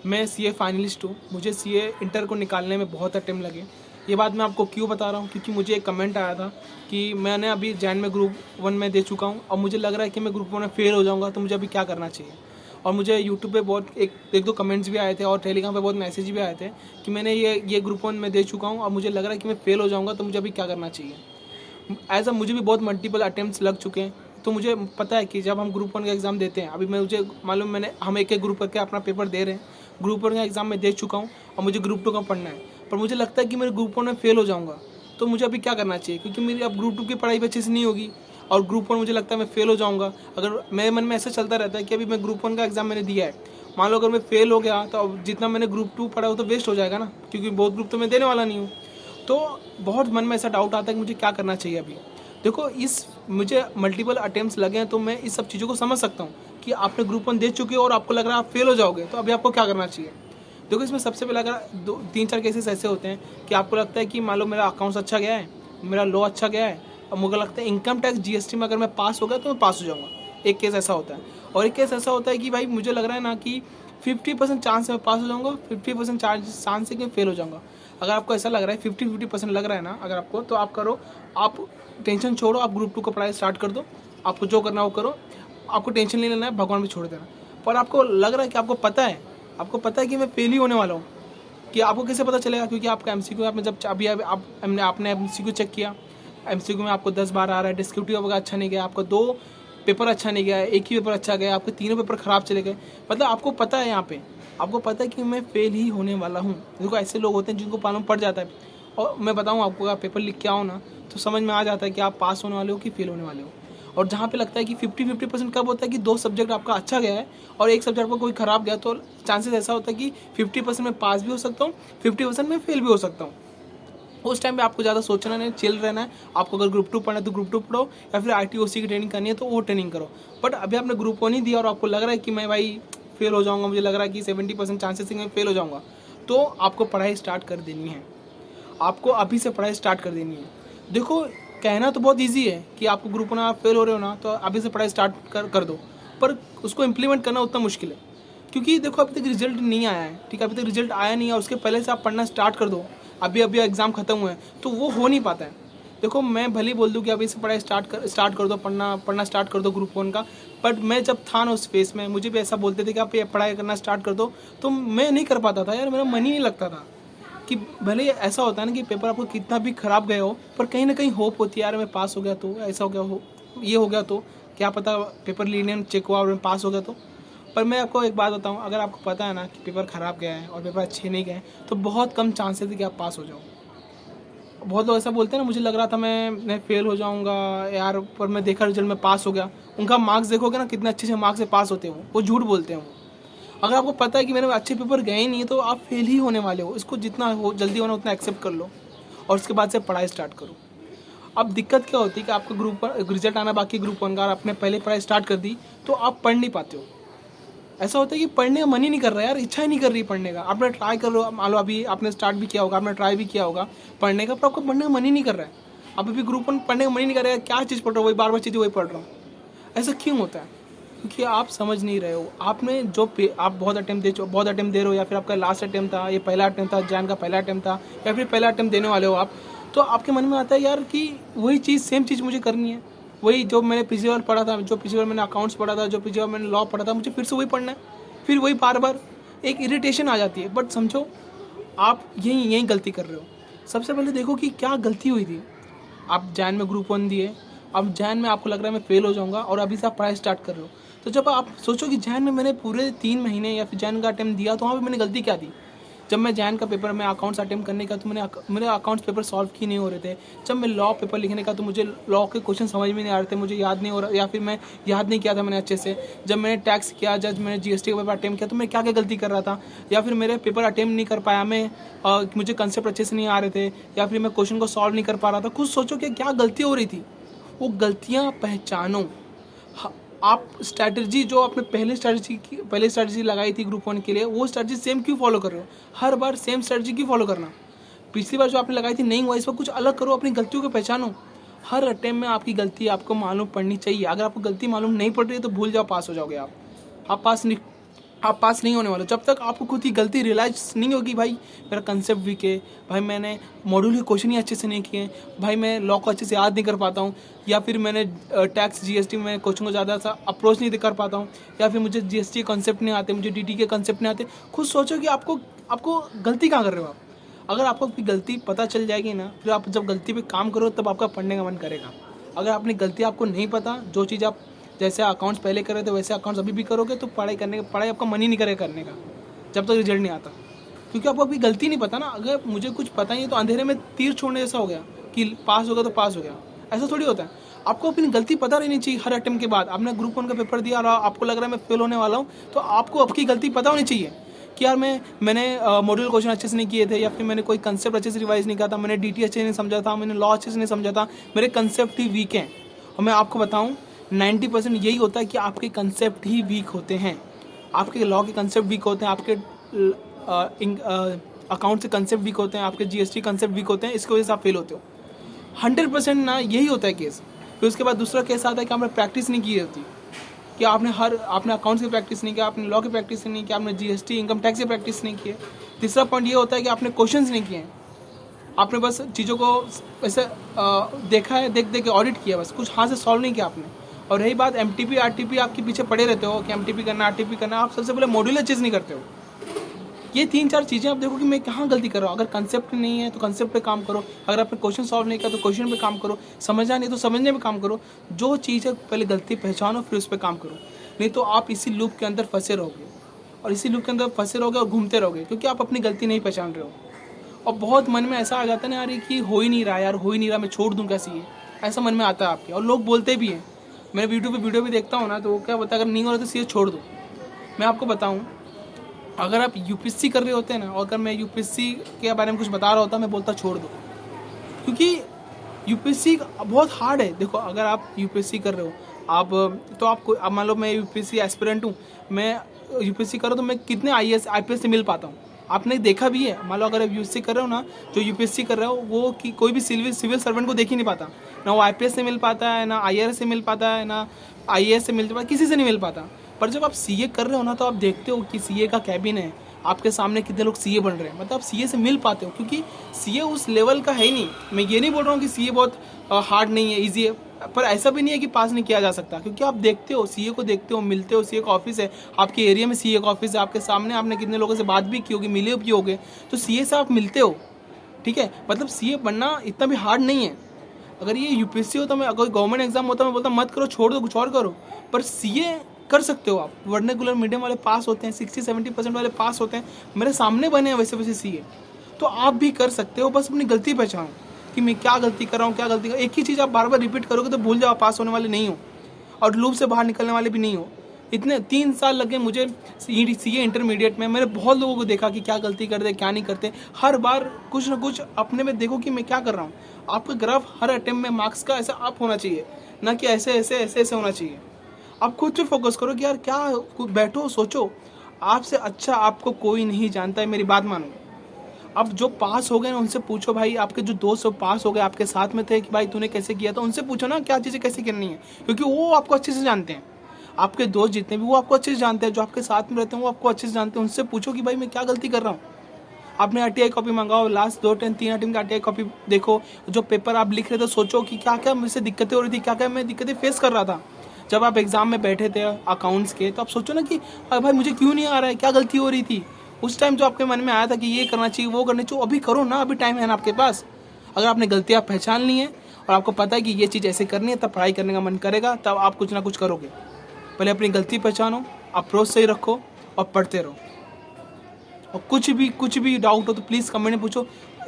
मैं CA finalist हूँ। मुझे सीए इंटर को निकालने में बहुत टाइम लगे। ये बात मैं आपको क्यों बता रहा हूँ, क्योंकि मुझे एक कमेंट आया था कि मैंने अभी जैन में ग्रुप 1 में दे चुका हूँ और मुझे लग रहा है कि मैं ग्रुप 1 में फेल हो जाऊँगा, तो मुझे अभी क्या करना चाहिए। और मुझे यूट्यूब पे बहुत एक दो कमेंट्स भी आए थे और टेलीग्राम पे बहुत मैसेज भी आए थे कि मैंने ये ग्रुप 1 में दे चुका हूँ और मुझे लग रहा है कि मैं फेल हो जाऊँगा, तो मुझे अभी क्या करना चाहिए। मुझे भी बहुत मल्टीपल अटेम्प्ट्स लग चुके हैं, तो मुझे पता है कि जब हम ग्रुप 1 का एग्ज़ाम देते हैं, अभी मुझे मालूम, हम एक ग्रुप करके अपना पेपर दे रहे हैं। ग्रुप 1 का एग्ज़ाम मैं दे चुका हूँ और मुझे ग्रुप 2 का पढ़ना है, पर मुझे लगता है कि मेरे ग्रुप 1 में फेल हो जाऊँगा, तो मुझे अभी क्या करना चाहिए, क्योंकि मेरी अब ग्रुप 2 की पढ़ाई भी अच्छे से नहीं होगी और ग्रुप 1 मुझे लगता है मैं फेल हो जाऊँगा। अगर मेरे मन में ऐसा चलता रहता है कि अभी मैं ग्रुप 1 का एग्ज़ाम मैंने दिया है, मान लो अगर मैं फेल हो गया तो अब जितना मैंने ग्रुप 2 पढ़ा वो तो वेस्ट हो जाएगा ना, क्योंकि बहुत ग्रुप तो मैं देने वाला नहीं हूँ। तो बहुत मन में ऐसा डाउट आता है कि मुझे क्या करना चाहिए अभी। देखो, मुझे मल्टीपल अटेम्प्ट्स लगे हैं, तो मैं इस सब चीज़ों को समझ सकता हूँ कि आपने ग्रुप 1 दे चुके हो और आपको लग रहा है आप फेल हो जाओगे, तो अभी आपको क्या करना चाहिए। देखो, इसमें सबसे पहले अगर 2-3-4 केसेस ऐसे होते हैं कि आपको लगता है कि मान लो मेरा अकाउंट्स अच्छा गया है, मेरा लॉ अच्छा गया है, और मुझे लगता है इनकम टैक्स जीएसटी में अगर मैं पास हो गया तो मैं पास हो जाऊँगा। एक केस ऐसा होता है। और एक केस ऐसा होता है कि भाई मुझे लग रहा है ना कि 50% चांस है मैं पास हो जाऊँगा, 50% चांस है कि मैं फेल हो जाऊँगा। अगर आपको ऐसा लग रहा है 50-50% लग रहा है ना अगर आपको, तो आप करो, आप टेंशन छोड़ो, आप ग्रुप 2 का पढ़ाई स्टार्ट कर दो। आपको जो करना है वो करो, आपको टेंशन नहीं लेना है, भगवान भी छोड़ देना। पर आपको लग रहा है कि आपको पता है कि मैं फेल ही होने वाला हूँ, कि आपको कैसे पता चलेगा, क्योंकि आपका एमसीक्यू आपने जब अभी आपने एमसीक्यू चेक किया, एमसीक्यू में आपको 10-12 आ रहा है, डिस्क्रिप्टिव वगैरह अच्छा नहीं गया, आपका 2 पेपर अच्छा नहीं गया, एक ही पेपर अच्छा गया, आपके तीनों पेपर खराब चले गए, मतलब आपको पता है, यहाँ पे आपको पता है कि मैं फेल ही होने वाला हूँ। देखो, ऐसे लोग होते हैं जिनको मालूम पड़ जाता है, और मैं बताऊँ आपको, अगर पेपर लिख के आओ ना तो समझ में आ जाता है कि आप पास होने वाले हो कि फेल होने वाले हो। और जहाँ पे लगता है कि 50-50% कब होता है कि 2 सब्जेक्ट आपका अच्छा गया है और एक सब्जेक्ट आपका कोई खराब गया, तो चांसेस ऐसा होता है कि 50% में पास भी हो सकता हूँ, 50% में फेल भी हो सकता हूँ। उस टाइम पे आपको ज़्यादा सोचना नहीं, चिल रहना है। आपको अगर ग्रुप 2 पढ़ना है तो ग्रुप 2 पढ़ो, या फिर आईटीओसी की ट्रेनिंग करनी है तो वो ट्रेनिंग करो। बट अभी आपने ग्रुप 1 ही दिया और आपको लग रहा है कि मैं भाई फेल हो जाऊँगा, मुझे लग रहा है कि 70% चांसेस है मैं फेल हो जाऊँगा, तो आपको पढ़ाई स्टार्ट कर देनी है। आपको अभी से पढ़ाई स्टार्ट कर देनी है। देखो, कहना तो बहुत ईजी है कि आपको ग्रुप 1 आप फेल हो रहे हो ना, तो अभी से पढ़ाई स्टार्ट कर दो, पर उसको इम्प्लीमेंट करना उतना मुश्किल है, क्योंकि देखो अभी तक रिजल्ट नहीं आया है, ठीक है, अभी तक रिजल्ट आया नहीं है, उसके पहले से आप पढ़ना स्टार्ट कर दो। अभी अभी एग्ज़ाम खत्म हुए हैं, तो वो हो नहीं पाता है। देखो, मैं भले ही बोल दूँ कि अभी से पढ़ाई स्टार्ट कर दो, पढ़ना स्टार्ट कर दो ग्रुप 1 का, बट मैं जब था ना उस फेस में, मुझे भी ऐसा बोलते थे कि आप ये पढ़ाई करना स्टार्ट कर दो, तो मैं नहीं कर पाता था यार, मेरा मन ही नहीं लगता था। कि भले ऐसा होता है ना कि पेपर आपको कितना भी खराब गया हो, पर कहीं ना कहीं होप होती है, यार मैं पास हो गया तो, ऐसा हो गया हो, ये हो गया तो, क्या पता पेपर लीनियंट चेक हुआ और मैं पास हो गया तो। पर मैं आपको एक बात बताऊं, अगर आपको पता है ना कि पेपर ख़राब गया है और पेपर अच्छे नहीं गए, तो बहुत कम चांसेस है कि आप पास हो जाओ। बहुत लोग ऐसा बोलते हैं ना, मुझे लग रहा था मैं फेल हो जाऊंगा यार, पर मैं देखा रिजल्ट में पास हो गया। उनका मार्क्स देखोगे ना, कितने अच्छे मार्क्स से पास होते हैं वो झूठ बोलते हैं वो। अगर आपको पता है कि मेरे अच्छे पेपर गए ही नहीं, तो आप फेल ही होने वाले हो। इसको जितना हो जल्दी होना उतना एक्सेप्ट कर लो और उसके बाद से पढ़ाई स्टार्ट करो। अब दिक्कत क्या होती है कि आपको ग्रुप पर रिजल्ट आना बाकी, ग्रुप 1 का, और आपने पहले पढ़ाई स्टार्ट कर दी, तो आप पढ़ नहीं पाते हो। ऐसा होता है कि पढ़ने का मन ही नहीं कर रहा है यार, इच्छा ही नहीं कर रही पढ़ने का। आपने ट्राई कर लो, मान लो अभी आपने स्टार्ट भी किया होगा, आपने ट्राई भी किया होगा पढ़ने का, पर आपको पढ़ने का मन ही नहीं कर रहा है। आप अभी ग्रुप 1 पढ़ने का मन ही नहीं कर रहा है, क्या चीज़ पढ़ रहा हो, वही बार बार चीज़ें वही पढ़ रहा हूँ। ऐसा क्यों होता है? क्योंकि आप समझ नहीं रहे हो। आपने आप बहुत अटेम्प्ट दे रहे हो, या फिर आपका लास्ट अटेम्प्ट था, ये पहला अटेम्प्ट था, जैन का पहला अटेम्प्ट था, या फिर पहला अटेम्प्ट देने वाले हो आप, तो आपके मन में आता है यार कि वही चीज़, सेम चीज़ मुझे करनी है। वही जो मैंने पिछली बार पढ़ा था, जो पिछली बार मैंने अकाउंट्स पढ़ा था, जो पिछली बार मैंने लॉ पढ़ा था, मुझे फिर से वही पढ़ना है। फिर वही बार बार एक इरिटेशन आ जाती है। बट समझो, आप यही गलती कर रहे हो। सबसे पहले देखो कि क्या गलती हुई थी। आप जैन में ग्रुप 1 दिए, अब जैन में आपको लग रहा है मैं फेल हो जाऊंगा, और अभी से आप पढ़ाई स्टार्ट कर रहे हो। तो जब आप सोचो कि जैन में मैंने पूरे 3 महीने या फिर जैन का अटेम्प्ट दिया, तो वहाँ पे मैंने गलती क्या दी। जब मैं जैन का पेपर में अकाउंट्स अटेम्प्ट करने का, तो मेरे अकाउंट्स पेपर सॉल्व ही नहीं हो रहे थे। जब मैं लॉ पेपर लिखने का, तो मुझे लॉ के क्वेश्चन समझ में नहीं आ रहे थे, मुझे याद नहीं हो रहा, या फिर मैं याद नहीं किया था मैंने अच्छे से। जब मैंने टैक्स किया, जब मैंने जीएसटी का पेपर अटेम्प्ट किया, तो मैं क्या क्या गलती कर रहा था, या फिर मेरे पेपर अटेम्प्ट नहीं कर पाया मैं, मुझे कंसेप्ट अच्छे से नहीं आ रहे थे, या फिर मैं क्वेश्चन को सॉल्व नहीं कर पा रहा था। खुद सोचो कि क्या गलती हो रही थी, वो गलतियाँ पहचानो। आप स्ट्रैटेजी जो आपने पहले स्ट्रैटेजी लगाई थी ग्रुप 1 के लिए, वो स्ट्रैटेजी सेम क्यों फॉलो कर रहे हो? हर बार सेम स्ट्रैटेजी क्यों फॉलो करना? पिछली बार जो आपने लगाई थी नहीं हुआ, इस बार कुछ अलग करो, अपनी गलतियों को पहचानो। हर अटेम्प्ट में आपकी गलती आपको मालूम पड़नी चाहिए। अगर आपको गलती मालूम नहीं पड़ रही है, तो भूल जाओ, पास हो जाओगे आप पास नहीं आप पास नहीं होने वाले जब तक आपको खुद की गलती रियलाइज नहीं होगी। भाई मेरा कंसेप्ट वीक है, भाई मैंने मॉड्यूल के क्वेश्चन ही अच्छे से नहीं किए, भाई मैं लॉ को अच्छे से याद नहीं कर पाता हूँ, या फिर मैंने टैक्स जीएसटी में क्वेश्चन को ज़्यादा सा अप्रोच नहीं कर पाता हूँ, या फिर मुझे जीएसटी के कॉन्सेप्ट नहीं आते, मुझे डीटी के कॉन्सेप्ट नहीं आते। खुद सोचो कि आपको गलती कहाँ कर रहे हो आप। अगर आपको अपनी गलती पता चल जाएगी ना, फिर आप जब गलती पे काम करो तब आपका पढ़ने का मन करेगा। अगर अपनी गलती आपको नहीं पता, जो चीज़ आप जैसे अकाउंट्स पहले कर रहे थे वैसे अकाउंट्स अभी भी करोगे तो पढ़ाई आपका मन ही नहीं करेगा करने का जब तक रिजल्ट नहीं आता, क्योंकि आपको अभी गलती नहीं पता ना। अगर मुझे कुछ पता ही है तो अंधेरे में तीर छोड़ने जैसा हो गया कि पास होगा तो पास हो गया, ऐसा थोड़ी होता है। आपको अपनी गलती पता रहनी चाहिए हर अटेम्प्ट के बाद। आपने ग्रुप 1 का पेपर दिया और आपको लग रहा है मैं फेल होने वाला हूँ, तो आपको आपकी गलती पता होनी चाहिए कि यार मैंने मॉड्यूल क्वेश्चन अच्छे से नहीं किए थे, या फिर मैंने कोई कंसेप्ट अच्छे से रिवाइज नहीं किया था, मैंने डीटी अच्छे से नहीं समझा था, मैंने लॉ अच्छे से नहीं समझा था, मेरे कंसेप्ट ही वीक हैं। और मैं आपको बताऊँ 90% यही होता है कि आपके कंसेप्ट ही वीक होते हैं, आपके लॉ के कंसेप्ट वीक होते हैं, आपके अकाउंट से कंसेप्ट वीक होते हैं, आपके जीएसटी कंसेप्ट वीक होते हैं, इसकी वजह से आप फेल होते हो। 100% ना यही होता है केस। फिर उसके बाद दूसरा केस आता है कि आपने प्रैक्टिस नहीं की होती, कि आपने अकाउंट्स की प्रैक्टिस नहीं किया, आपने लॉ की प्रैक्टिस नहीं की, आपने जीएसटी इनकम टैक्स की प्रैक्टिस नहीं की है। तीसरा पॉइंट ये होता है कि आपने क्वेश्चंस नहीं किए हैं, आपने बस चीज़ों को ऐसे देखा है, देख के ऑडिट किया, बस कुछ हाथ से सॉल्व नहीं किया आपने। और रही बात एमटीपी आरटीपी, आपके पीछे पड़े रहते हो कि एमटीपी करना आरटीपी करना, आप सबसे पहले मॉड्यूलर चीज़ नहीं करते हो। ये 3-4 चीज़ें आप देखो कि मैं कहाँ गलती कर रहा हूँ। अगर कंसेप्ट नहीं है तो कंसेप्ट पे काम करो, अगर आपने क्वेश्चन सॉल्व नहीं किया तो क्वेश्चन पे काम करो, समझना नहीं तो समझने पे काम करो। जो चीज़ है पहले गलती पहचानो, फिर उस पर काम करो, नहीं तो आप इसी लूप के अंदर फंसे रहोगे, और इसी लूप के अंदर फंसे रहोगे और घूमते रहोगे, क्योंकि आप अपनी गलती नहीं पहचान रहे हो। और बहुत मन में ऐसा आ जाता है ना यार कि हो ही नहीं रहा यार, हो ही नहीं रहा, मैं छोड़ दूँ कैसे ये, ऐसा मन में आता है आपके। और लोग बोलते भी हैं, मैं वीडियो भी देखता हूँ ना, तो वो क्या बताया, अगर नहीं हो रहा तो सीधे छोड़ दो। मैं आपको बताऊँ, अगर आप यूपीएससी कर रहे होते हैं ना, और अगर मैं यूपीएससी के बारे में कुछ बता रहा होता, मैं बोलता छोड़ दो, क्योंकि यूपीएससी बहुत हार्ड है। देखो अगर आप यूपीएससी कर रहे हो, आप मान लो मैं यूपीएससी एस्पिरेंट हूँ, मैं यूपीएससी कर रहा हूँ, तो मैं कितने आईपीएस से मिल पाता हूँ, आपने देखा भी है। मान लो अगर आप यूपीएससी कर रहे हो ना, जो यूपीएससी कर रहे हो वो कोई भी सिविल सर्वेंट को देख ही नहीं पाता, ना वो आईपीएस से मिल पाता है, ना आईआरएस से मिल पाता है, ना आईएएस से मिल पाता, किसी से नहीं मिल पाता। पर जब आप सीए कर रहे हो ना, तो आप देखते हो कि सीए का कैबिन है, आपके सामने कितने लोग सीए बन रहे हैं, मतलब आप सीए से मिल पाते हो, क्योंकि सीए उस लेवल का है ही नहीं। मैं ये नहीं बोल रहा हूँ कि सीए बहुत हार्ड नहीं है, ईजी है, पर ऐसा भी नहीं है कि पास नहीं किया जा सकता, क्योंकि आप देखते हो सीए को, देखते हो, मिलते हो, सीए का ऑफिस है आपके एरिया में, सीए का ऑफिस है आपके सामने, आपने कितने लोगों से बात भी की होगी, मिले भी होगे, तो सीए से आप मिलते हो, ठीक है। मतलब सीए बनना इतना भी हार्ड नहीं है। अगर ये यूपीएससी होता, मैं अगर गवर्नमेंट एग्जाम होता, मैं बोलता मत करो, छोड़ दो, कुछ और करो, पर सीए कर सकते हो आप। वर्नाकुलर मीडियम वाले पास होते हैं, 60-70% वाले पास होते हैं, मेरे सामने बने हैं वैसे सीए, तो आप भी कर सकते हो। बस अपनी गलती पहचानो कि मैं क्या गलती कर रहा हूँ, क्या गलती कर, एक ही चीज़ आप बार बार रिपीट करोगे तो भूल जाओ, पास होने वाले नहीं हो और लूप से बाहर निकलने वाले भी नहीं हो। इतने 3 साल लगे मुझे सीए इंटरमीडिएट में, मैंने बहुत लोगों को देखा कि क्या गलती करते क्या नहीं करते। हर बार कुछ ना कुछ अपने में देखो कि मैं क्या कर रहा हूँ। आपका ग्राफ हर अटेम्प्ट में मार्क्स का ऐसा अप होना चाहिए, ना कि ऐसे ऐसे ऐसे ऐसे होना चाहिए। आप खुद पे फोकस करो कि यार क्या, बैठो सोचो, आपसे अच्छा आपको कोई नहीं जानता है, मेरी बात मानो। अब जो पास हो गए ना उनसे पूछो, भाई आपके जो दोस्त सब पास हो गए आपके साथ में थे, कि भाई तूने कैसे किया था, उनसे पूछो ना क्या चीज़ें कैसे करनी है, क्योंकि वो आपको अच्छे से जानते हैं। आपके दोस्त जितने भी वो आपको अच्छे से जानते हैं, जो आपके साथ में रहते हैं वो आपको अच्छे से जानते हैं। उनसे पूछो कि भाई मैं क्या गलती कर रहा हूँ। आपने आरटीआई कॉपी मंगाओ, लास्ट 2-3 अटेम्प्ट की आरटीआई कॉपी देखो, जो पेपर आप लिख रहे थे सोचो कि क्या क्या मुझसे दिक्कतें हो रही थी, क्या क्या मैं दिक्कतें फेस कर रहा था। जब आप एग्जाम में बैठे थे अकाउंट्स के, तो आप सोचो ना कि भाई मुझे क्यों नहीं आ रहा है, क्या गलती हो रही थी उस टाइम, जो आपके मन में आया था कि ये करना चाहिए वो करना चाहिए, अभी करो ना, अभी टाइम है ना आपके पास। अगर आपने गलतियाँ पहचान ली हैं और आपको पता है कि ये चीज़ ऐसे करनी है, तब पढ़ाई करने का मन करेगा, तब आप कुछ ना कुछ करोगे। पहले अपनी गलती पहचानो, अप्रोच सही रखो और पढ़ते रहो। और कुछ भी डाउट हो तो प्लीज़ कमेंट में पूछो।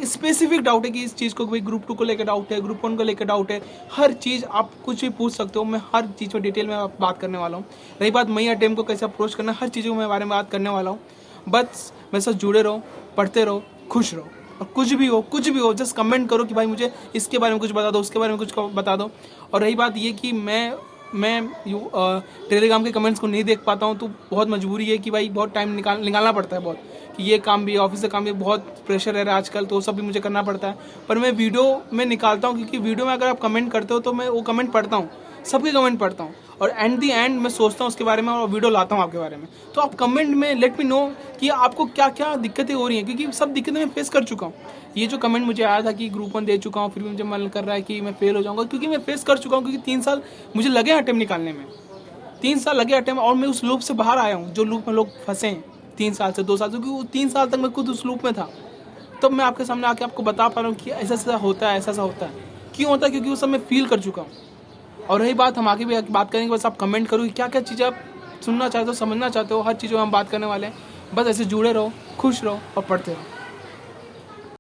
स्पेसिफिक डाउट है कि इस चीज़ को, भाई ग्रुप 2 को लेकर डाउट है, ग्रुप 1 को लेकर डाउट है, हर चीज़ आप कुछ भी पूछ सकते हो। मैं हर चीज़ में डिटेल में बात करने वाला हूँ। रही बात मई अटेम्प्ट को कैसे अप्रोच करना, हर चीज़ों के बारे में बात करने वाला हूँ। बस मेरे साथ जुड़े रहो, पढ़ते रहो, खुश रहो। और कुछ भी हो जस्ट कमेंट करो कि भाई मुझे इसके बारे में कुछ बता दो, उसके बारे में कुछ बता दो। और रही बात ये कि मैं टेलीग्राम के कमेंट्स को नहीं देख पाता हूँ, तो बहुत मजबूरी है कि भाई बहुत टाइम निकालना पड़ता है, बहुत कि ये काम भी, ऑफिस का काम भी, बहुत प्रेशर है आजकल, तो वो सब भी मुझे करना पड़ता है। पर मैं वीडियो में निकालता हूँ, क्योंकि वीडियो में अगर आप कमेंट करते हो तो मैं वो कमेंट पढ़ता हूँ, सबके कमेंट पढ़ता हूँ और एंड दी एंड मैं सोचता हूँ उसके बारे में और वीडियो लाता हूँ आपके बारे में। तो आप कमेंट में लेट मी नो कि आपको क्या क्या दिक्कतें हो रही हैं, क्योंकि सब दिक्कतें मैं फेस कर चुका हूँ। ये जो कमेंट मुझे आया था कि ग्रुप 1 दे चुका हूँ फिर भी मुझे मन कर रहा है कि मैं फेल हो जाऊँगा, क्योंकि मैं फेस कर चुका हूँ, क्योंकि 3 साल मुझे लगे अटेम्प्ट निकालने में, 3 साल लगे अटेम्प्ट, और मैं उस लूप से बाहर आया हूँ जो लूप में लोग फंसे हैं 3 साल से 2 साल से, क्योंकि 3 साल तक मैं खुद उस लूप में था। तब मैं आपके सामने आके आपको बता पा रहा हूँ कि ऐसा ऐसा होता है, ऐसा ऐसा होता है। क्यों होता है? क्योंकि वो सब मैं फील कर चुका हूँ। और रही बात, हम आगे भी बात करेंगे, बस आप कमेंट करो कि क्या क्या चीज़ें आप सुनना चाहते हो, समझना चाहते हो, हर चीज़ों में हम बात करने वाले हैं। बस ऐसे जुड़े रहो, खुश रहो और पढ़ते रहो।